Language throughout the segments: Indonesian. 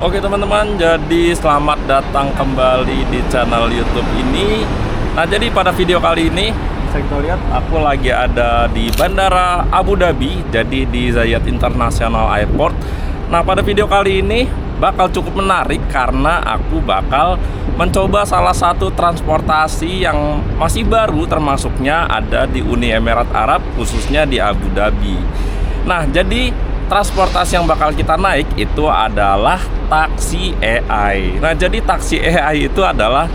Oke teman-teman, jadi selamat datang kembali di channel YouTube ini. Nah, jadi pada video kali ini bisa kita lihat aku lagi ada di Bandara Abu Dhabi, jadi di Zayed International Airport. Nah, pada video kali ini bakal cukup menarik karena aku bakal mencoba salah satu transportasi yang masih baru, termasuknya ada di Uni Emirat Arab, khususnya di Abu Dhabi. Nah, jadi transportasi yang bakal kita naik itu adalah taksi AI. Nah, jadi taksi AI itu adalah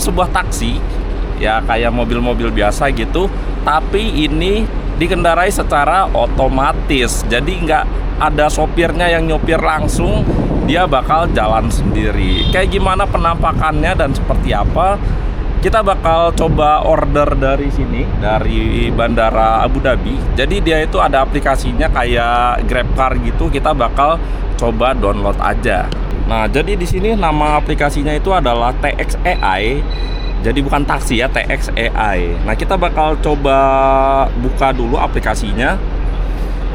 sebuah taksi ya kayak mobil-mobil biasa gitu, tapi ini dikendarai secara otomatis. Jadi nggak ada sopirnya yang nyopir langsung, dia bakal jalan sendiri. Kayak gimana penampakannya dan seperti apa? Kita bakal coba order dari sini, dari Bandara Abu Dhabi. Jadi dia itu ada aplikasinya kayak GrabCar gitu. Kita bakal coba download aja. Nah, jadi di sini nama aplikasinya itu adalah TXAI. Jadi bukan taksi ya, TXAI. Nah, kita bakal coba buka dulu aplikasinya.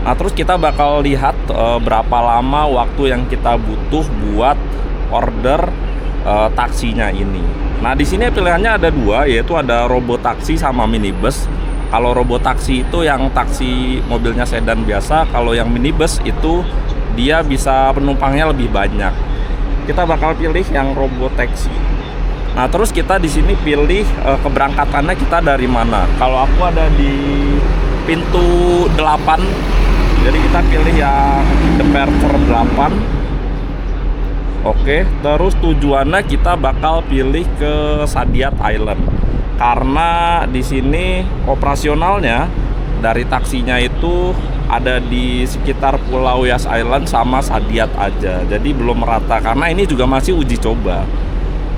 Nah, terus kita bakal lihat berapa lama waktu yang kita butuh buat order taksinya ini. Nah, di sini pilihannya ada dua, yaitu ada robotaksi sama minibus. Kalau robotaksi itu yang taksi mobilnya sedan biasa, kalau yang minibus itu dia bisa penumpangnya lebih banyak. Kita bakal pilih yang robotaksi. Nah, terus kita di sini pilih keberangkatannya kita dari mana. Kalau aku ada di pintu 8, jadi kita pilih yang departure 8. Oke, terus tujuannya kita bakal pilih ke Saadiyat Island karena di sini operasionalnya dari taksinya itu ada di sekitar Pulau Yas Island sama Saadiyat aja. Jadi belum merata karena ini juga masih uji coba.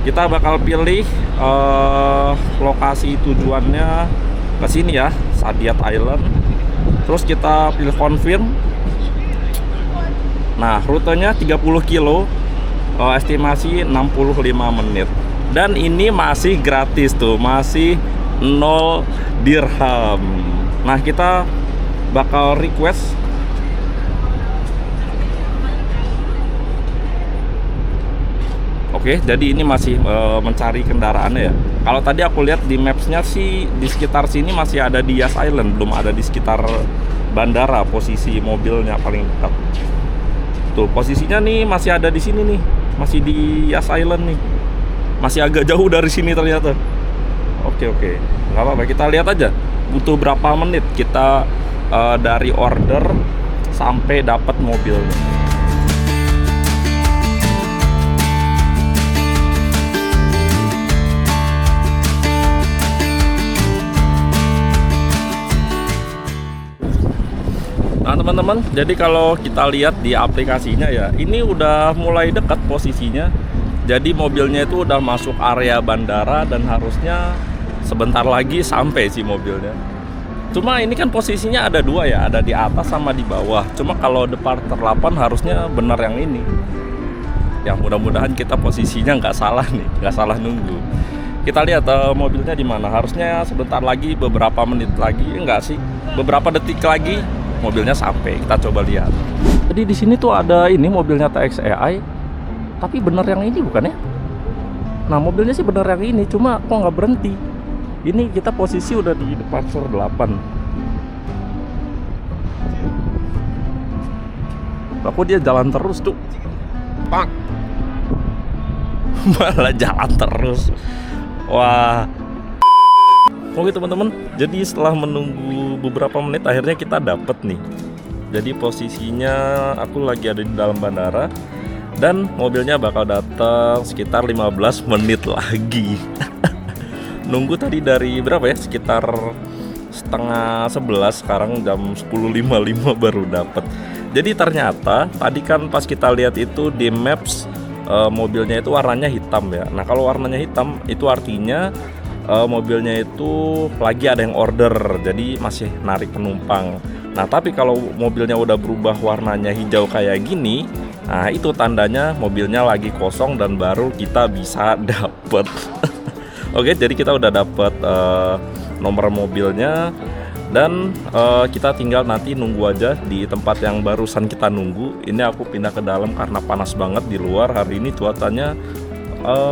Kita bakal pilih lokasi tujuannya ke sini ya, Saadiyat Island. Terus kita pilih confirm. Nah, rutenya 30 kilo. Estimasi 65 menit. Dan ini masih gratis tuh, masih 0 dirham. Nah, kita bakal request. Oke, jadi ini masih mencari kendaraannya ya. Kalau tadi aku lihat di mapsnya sih di sekitar sini masih ada di Yas Island, belum ada di sekitar bandara posisi mobilnya paling dekat. Tuh, posisinya nih masih ada di sini nih. Masih di Yas Island nih. Masih agak jauh dari sini ternyata. Oke. Nggak apa-apa, kita lihat aja. Butuh berapa menit kita dari order sampai dapat mobilnya. Nah, teman-teman, jadi kalau kita lihat di aplikasinya ya, ini udah mulai dekat posisinya. Jadi mobilnya itu udah masuk area bandara dan harusnya sebentar lagi sampai sih mobilnya. Cuma ini kan posisinya ada dua ya, ada di atas sama di bawah. Cuma kalau departure 8 harusnya benar yang ini. Ya, mudah-mudahan kita posisinya nggak salah nih, nggak salah nunggu. Kita lihat mobilnya di mana. Harusnya sebentar lagi, beberapa menit lagi, enggak sih, beberapa detik lagi mobilnya sampai. Kita coba lihat. Jadi di sini tuh ada ini mobilnya TXAI, tapi bener yang ini bukan ya? Nah, mobilnya sih bener yang ini, cuma kok nggak berhenti. Ini kita posisi udah di departure 8. Aku dia jalan terus tuh. Pak. Malah jalan terus. Wah. Oke teman-teman, jadi setelah menunggu beberapa menit akhirnya kita dapet nih. Jadi posisinya aku lagi ada di dalam bandara dan mobilnya bakal datang sekitar 15 menit lagi. Nunggu tadi dari berapa ya? Sekitar setengah 11, sekarang jam 10.55 baru dapet. Jadi ternyata tadi kan pas kita lihat itu di maps mobilnya itu warnanya hitam ya. Nah, kalau warnanya hitam itu artinya mobilnya itu lagi ada yang order, jadi masih narik penumpang. Nah, tapi kalau mobilnya udah berubah warnanya hijau kayak gini, nah itu tandanya mobilnya lagi kosong dan baru kita bisa dapet. Oke, jadi kita udah dapet nomor mobilnya. Dan kita tinggal nanti nunggu aja di tempat yang barusan kita nunggu. Ini aku pindah ke dalam karena panas banget di luar. Hari ini cuacanya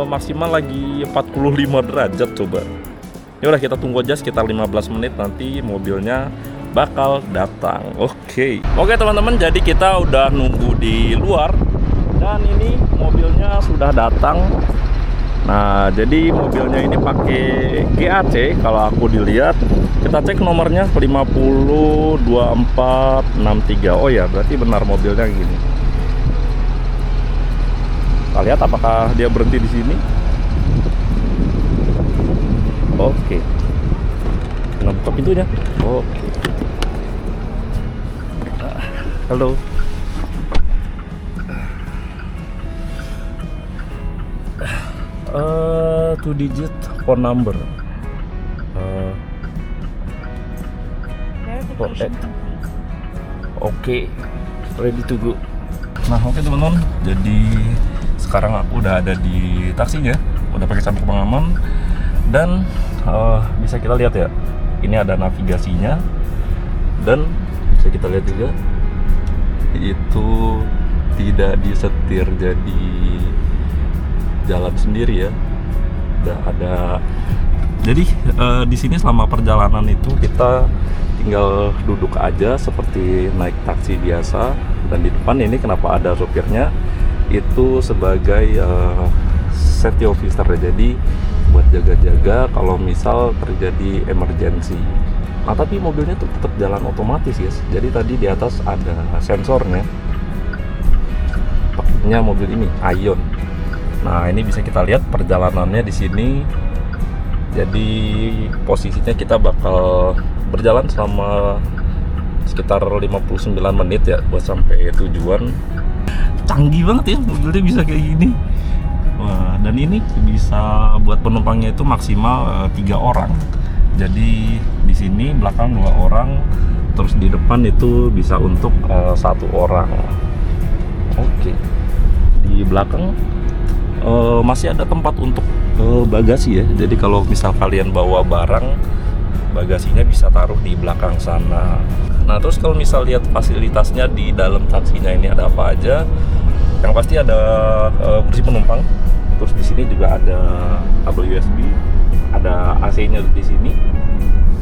maksimal lagi 45 derajat coba. Ya udah, kita tunggu aja sekitar 15 menit, nanti mobilnya bakal datang. Oke teman-teman, jadi kita udah nunggu di luar dan ini mobilnya sudah datang. Nah, jadi mobilnya ini pakai GAC. Kalau aku dilihat, kita cek nomornya 502463. Oh ya, berarti benar mobilnya gini. Kita lihat apakah dia berhenti di sini. Oke. Nah, buka pintunya. Oke. Halo. 2 digit phone number. Oke, ready to go. Nah, oke teman-teman. Jadi sekarang aku udah ada di taksinya, udah pakai sabuk pengaman dan bisa kita lihat ya. Ini ada navigasinya dan bisa kita lihat juga itu tidak disetir, jadi jalan sendiri ya. Udah ada. Jadi di sini selama perjalanan itu kita tinggal duduk aja seperti naik taksi biasa. Dan di depan ini kenapa ada sopirnya, itu sebagai safety officer, jadi buat jaga-jaga kalau misal terjadi emergency. Nah, tapi mobilnya tuh tetap jalan otomatis guys. Jadi tadi di atas ada sensornya. Paketnya mobil ini Aion. Nah, ini bisa kita lihat perjalanannya di sini. Jadi posisinya kita bakal berjalan selama sekitar 59 menit ya buat sampai tujuan. Canggih banget ya mobilnya, bisa kayak gini. Wah, dan ini bisa buat penumpangnya itu maksimal 3 orang. Jadi di sini belakang 2 orang, terus di depan itu bisa untuk 1 orang. Oke. Di belakang masih ada tempat untuk bagasi ya. Jadi kalau misal kalian bawa barang, bagasinya bisa taruh di belakang sana. Nah, terus kalau misal lihat fasilitasnya di dalam taksinya ini ada apa aja? Yang pasti ada kursi penumpang. Terus di sini juga ada kabel USB, ada AC-nya di sini.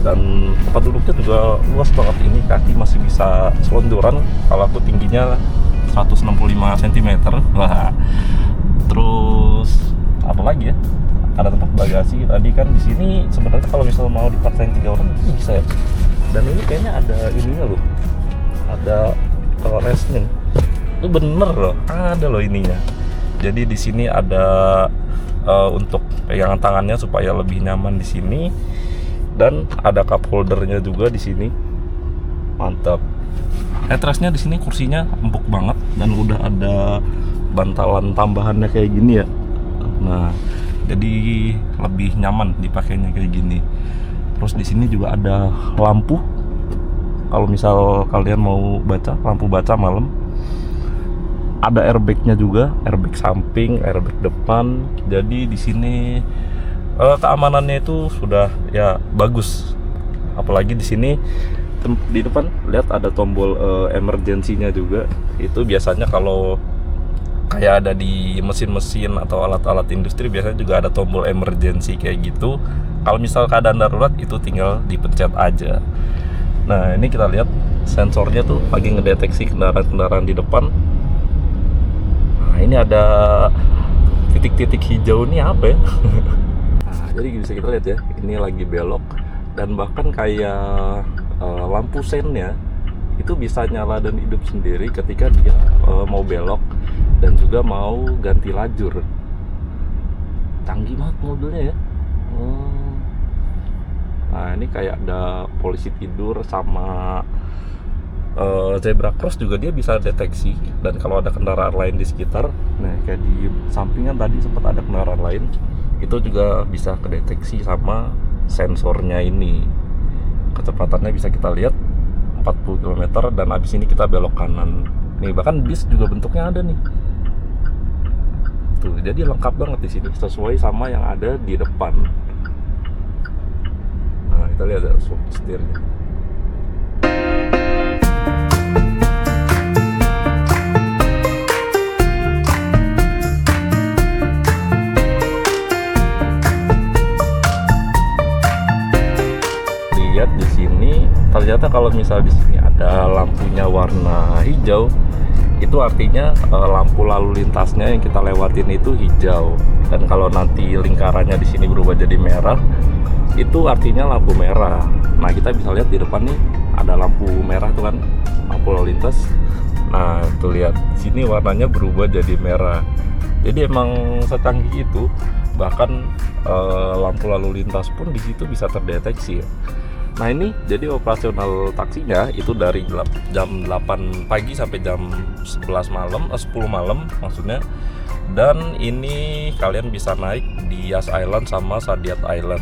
Dan tempat duduknya juga luas banget, ini kaki masih bisa selonjoran. Kalau aku tingginya 165 cm. Wah. Terus apa lagi ya? Ada tempat bagasi tadi kan di sini. Sebenarnya kalau misal mau dipaksain 3 orang itu bisa ya. Dan ini kayaknya ada ininya loh. Ada resting. Itu bener loh, ada loh ininya. Jadi di sini ada untuk pegangan tangannya supaya lebih nyaman di sini. Dan ada cup holdernya juga di sini. Mantap. Headrestnya di sini kursinya empuk banget dan udah ada bantalan tambahannya kayak gini ya. Nah, jadi lebih nyaman dipakainya kayak gini. Terus di sini juga ada lampu. Kalau misal kalian mau baca, lampu baca malam. Ada airbagnya juga, airbag samping, airbag depan. Jadi di sini keamanannya itu sudah ya bagus. Apalagi di sini di depan lihat ada tombol emergency-nya juga. Itu biasanya kalau kayak ada di mesin-mesin atau alat-alat industri biasanya juga ada tombol emergency kayak gitu. Kalau misal keadaan darurat itu tinggal dipencet aja. Nah, ini kita lihat sensornya tuh lagi ngedeteksi kendaraan-kendaraan di depan. Nah, ini ada titik-titik hijau, ini apa ya? Nah, jadi bisa kita lihat ya, ini lagi belok dan bahkan kayak lampu sennya itu bisa nyala dan hidup sendiri ketika dia mau belok dan juga mau ganti lajur. Canggih banget mobilnya ya. Nah, ini kayak ada polisi tidur sama zebra cross juga dia bisa deteksi. Dan kalau ada kendaraan lain di sekitar, nah kayak di sampingan tadi sempat ada kendaraan lain, itu juga bisa kedeteksi sama sensornya ini. Kecepatannya bisa kita lihat 40 km dan habis ini kita belok kanan. Nih, bahkan bis juga bentuknya ada nih. Tuh, jadi lengkap banget di sini sesuai sama yang ada di depan. Nah, kita lihat ada setirnya. ternyata kalau misal di sini ada lampunya warna hijau, itu artinya lampu lalu lintasnya yang kita lewatin itu hijau. Dan kalau nanti lingkarannya di sini berubah jadi merah, itu artinya lampu merah. Nah, kita bisa lihat di depan nih ada lampu merah tuh kan, lampu lalu lintas. Nah, tuh lihat sini warnanya berubah jadi merah. Jadi emang secanggih itu. Bahkan lampu lalu lintas pun di situ bisa terdeteksi. Nah, ini jadi operasional taksinya itu dari jam 8 pagi sampai jam 11 malam, 10 malam maksudnya. Dan ini kalian bisa naik di Yas Island sama Saadiyat Island.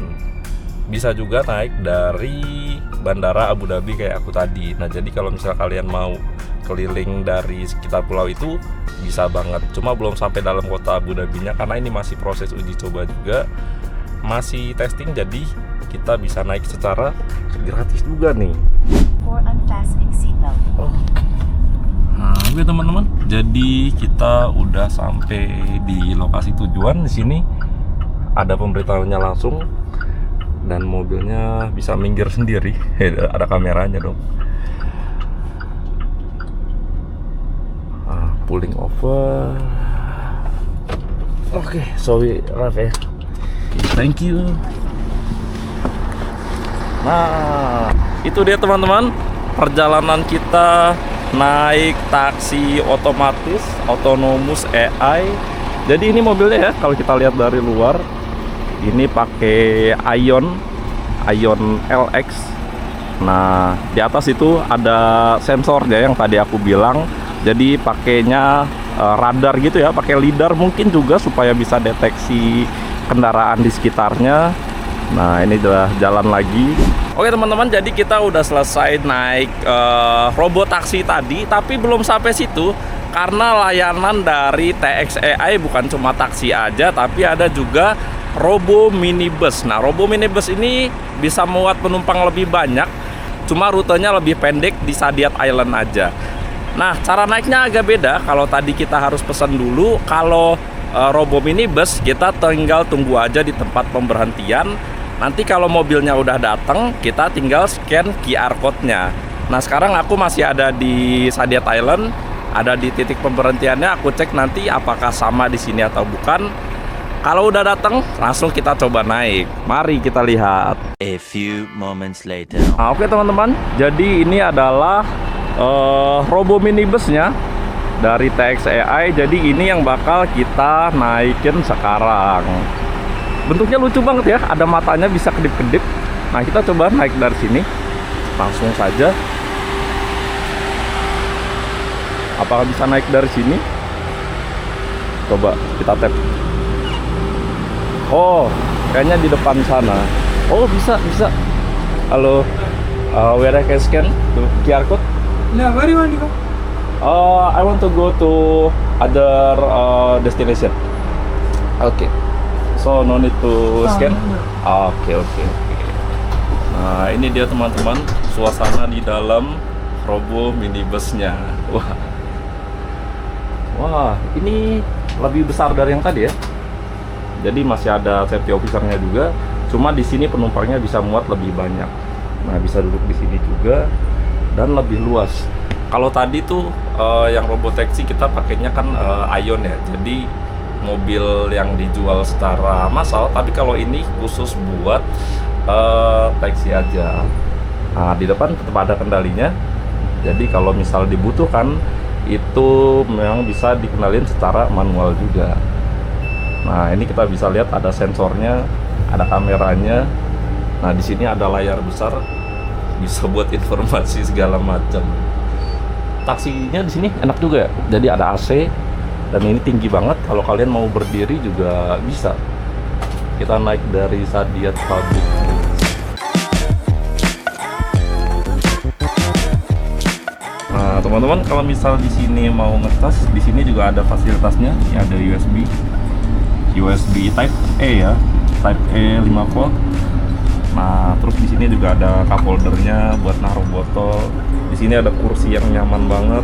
Bisa juga naik dari Bandara Abu Dhabi kayak aku tadi. Nah, jadi kalau misalnya kalian mau keliling dari sekitar pulau itu bisa banget. Cuma belum sampai dalam kota Abu Dhabinya karena ini masih proses uji coba juga. Masih testing, jadi kita bisa naik secara gratis juga nih. Nah, oke teman-teman. Jadi kita udah sampai di lokasi tujuan. Di sini ada pemberitahuannya langsung dan mobilnya bisa minggir sendiri. Ada kameranya dong. Pulling over. Oke, sorry Raf ya. Thank you. Nah, itu dia teman-teman, perjalanan kita naik taksi otomatis autonomous AI. Jadi ini mobilnya ya, kalau kita lihat dari luar, ini pakai Ion LX. Nah, di atas itu ada sensornya yang tadi aku bilang. Jadi pakainya radar gitu ya, pakai lidar mungkin juga supaya bisa deteksi kendaraan di sekitarnya. Nah, ini udah jalan lagi. Oke teman-teman, jadi kita udah selesai naik robot taksi tadi, tapi belum sampai situ karena layanan dari TX AI bukan cuma taksi aja, tapi ada juga robo minibus. Nah, robo minibus ini bisa muat penumpang lebih banyak, cuma rutenya lebih pendek di Saadiyat Island aja. Nah, cara naiknya agak beda. Kalau tadi kita harus pesan dulu, kalau robo minibus kita tinggal tunggu aja di tempat pemberhentian. Nanti kalau mobilnya udah datang, kita tinggal scan QR code-nya. Nah, sekarang aku masih ada di Saadiyat Island, ada di titik pemberhentiannya. Aku cek nanti apakah sama di sini atau bukan. Kalau udah datang, langsung kita coba naik. Mari kita lihat. A few moments later. Nah, oke teman-teman, jadi ini adalah robo minibusnya dari TX AI. Jadi ini yang bakal kita naikin sekarang. Bentuknya lucu banget ya, ada matanya bisa kedip-kedip. Nah, kita coba naik dari sini. Langsung saja. Apakah bisa naik dari sini? Coba kita tap. Oh, kayaknya di depan sana. Oh, bisa. Halo, where I can scan the QR code? Yeah, where you want to go? I want to go to other destination. Okay. So no need to scan. Oke. Nah, ini dia teman-teman, suasana di dalam robo minibusnya. Wah, ini lebih besar dari yang tadi ya. Jadi masih ada safety officer-nya juga. Cuma di sini penumpangnya bisa muat lebih banyak. Nah, bisa duduk di sini juga dan lebih luas. Kalau tadi tuh yang robotaxi kita pakainya kan Ion ya. Jadi mobil yang dijual secara massal, tapi kalau ini khusus buat taksi aja. Nah, di depan tetap ada kendalinya. Jadi kalau misal dibutuhkan itu memang bisa dikenalin secara manual juga. Nah, ini kita bisa lihat ada sensornya, ada kameranya. Nah, di sini ada layar besar, bisa buat informasi segala macam. Taksinya di sini enak juga ya. Jadi ada AC. Dan ini tinggi banget, kalau kalian mau berdiri juga bisa. Kita naik dari Saadiyat Public. Nah, teman-teman, kalau misal di sini mau ngecas, di sini juga ada fasilitasnya. Ini ada USB Type E ya, Type E 5 volt. Nah, terus di sini juga ada cup holdernya buat naruh botol. Di sini ada kursi yang nyaman banget.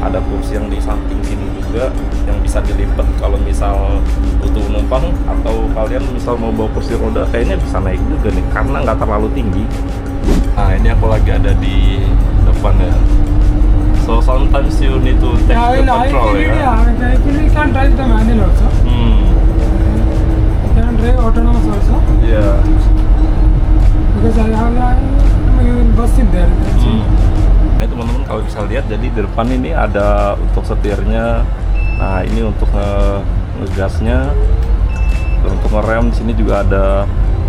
Ada kursi yang di samping sini juga yang bisa dilipat kalau misal butuh numpang, atau kalian misal mau bawa kursi roda, kayaknya bisa naik juga nih karena nggak terlalu tinggi. Nah, ini aku lagi ada di depan ya. So sometimes you need to take Yeah, the control ya. you can drive the manual also. You can drive autonomous also. Iya. Because I have bus in there. Nah, teman-teman kalau bisa lihat, jadi di depan ini ada untuk setirnya. Nah, ini untuk ngegasnya. Dan untuk ngerem di sini juga ada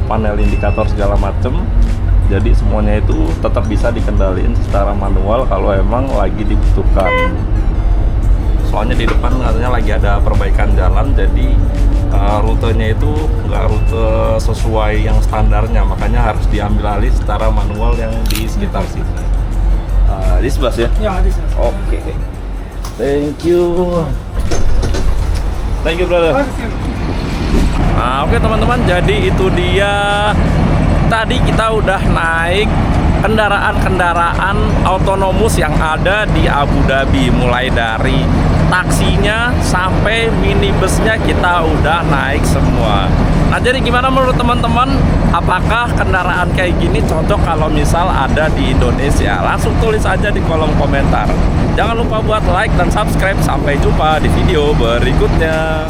panel indikator segala macem. Jadi semuanya itu tetap bisa dikendaliin secara manual kalau emang lagi dibutuhkan. Soalnya di depan katanya lagi ada perbaikan jalan, jadi rutenya itu nggak rute sesuai yang standarnya, makanya harus diambil alih secara manual yang di sekitar sini. This bus ya? Yeah, this is. Oke. Thank you. Thank you, brother. Nah, oke teman-teman, jadi itu dia. Tadi kita udah naik kendaraan-kendaraan otonomus yang ada di Abu Dhabi, mulai dari taksinya sampai minibusnya kita udah naik semua. Nah, jadi gimana menurut teman-teman? Apakah kendaraan kayak gini cocok kalau misal ada di Indonesia? Langsung tulis aja di kolom komentar. Jangan lupa buat like dan subscribe. Sampai jumpa di video berikutnya.